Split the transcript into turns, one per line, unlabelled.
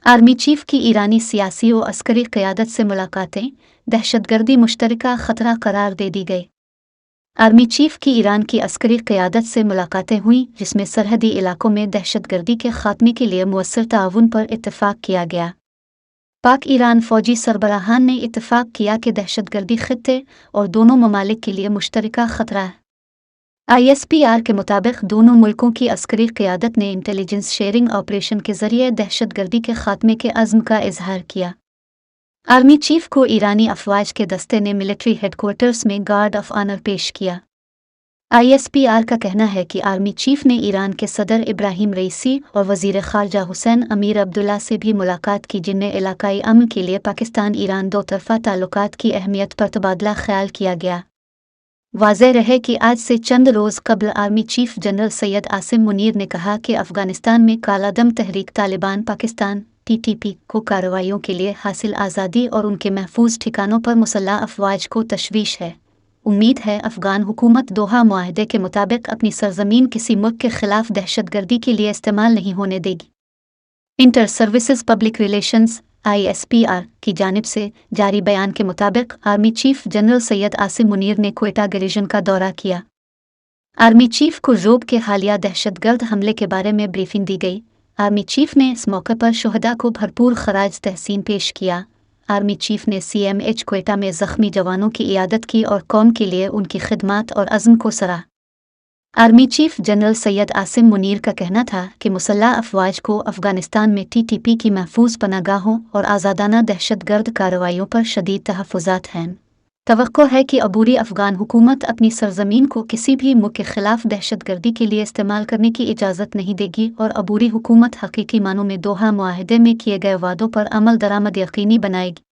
Army chief की ईरानी सियासी और अस्करी क़यादत से मुलाकातें दहशतगर्दी मुश्तरका ख़तरा करार दे दी गई। आर्मी चीफ की ईरान की अस्करी क़यादत से मुलाकातें हुईं, जिसमें सरहदी इलाकों में दहशतगर्दी के ख़ात्मे के लिए मुअस्सर ताउन पर इत्तफ़ाक़ किया गया। पाक ईरान फ़ौजी सरबराहान ने इत्तफ़ाक़ किया कि दहशतगर्दी ख़ित्ते और दोनों ममालिक के लिए मुश्तरका ख़तरा है। ISPR के मुताबिक दोनों मुल्कों की अस्करी क़यादत ने इंटेलिजेंस शेयरिंग ऑपरेशन के ज़रिए दहशतगर्दी के ख़ात्मे के अज़्म का इजहार किया। आर्मी चीफ को ईरानी अफ़वाज के दस्ते ने मिलिट्री हेडक्वार्टर्स में गार्ड ऑफ ऑनर पेश किया। ISPR का कहना है कि आर्मी चीफ ने ईरान के सदर इब्राहिम रईसी और वज़ीर ख़ारजा हुसैन अमीर अब्दुल्ला से भी मुलाकात की, जिनमें इलाकाई अमन के लिए पाकिस्तान ईरान दो तरफ़ा ताल्लुकात की अहमियत पर तबादला ख्याल किया गया। वाज़ेह रहे कि आज से चंद रोज़ कबल army chief general Syed Asim Munir ने कहा कि अफ़गानिस्तान में कालादम तहरीक तालिबान पाकिस्तान TTP को कार्रवाइयों के लिए हासिल आज़ादी और उनके महफूज ठिकानों पर मुसल्लह अफ़वाज को तशवीश है। उम्मीद है अफ़गान हुकूमत दोहा मुआहदे के मुताबिक अपनी सरजमीन किसी मुल्क के ख़िलाफ़ दहशतगर्दी के लिए इस्तेमाल नहीं होने देगी। Inter services public relations ISPR की जानिब से जारी बयान के मुताबिक army chief general Syed Asim Munir ने क्वेटा रीजन का दौरा किया। आर्मी चीफ को रोब के हालिया दहशतगर्द हमले के बारे में ब्रीफिंग दी गई। आर्मी चीफ ने इस मौके पर शुहदा को भरपूर खराज तहसीन पेश किया। आर्मी चीफ ने CMH क्वेटा में ज़ख्मी जवानों की इयादत की और कौम के लिए उनकी खिदमत और अज़्म को सराहा। Army chief general Syed Asim Munir का कहना था कि मुसल्लह अफ़वाज को अफ़गानिस्तान में TTP की महफूज पनागाहों और आज़ादाना दहशतगर्द कार्रवाइयों पर शदीद तहफ़्फ़ुज़ात हैं। तवक्को है कि अबूरी अफ़गान हुकूमत अपनी सरजमीन को किसी भी मुल्क के ख़िलाफ़ दहशतगर्दी के लिए इस्तेमाल करने की इजाज़त नहीं देगी और अबूरी हुकूमत हकीकी मानों में दोहा मुआहदे में किए गए वादों पर अमल दरामद यकीनी बनाएगी।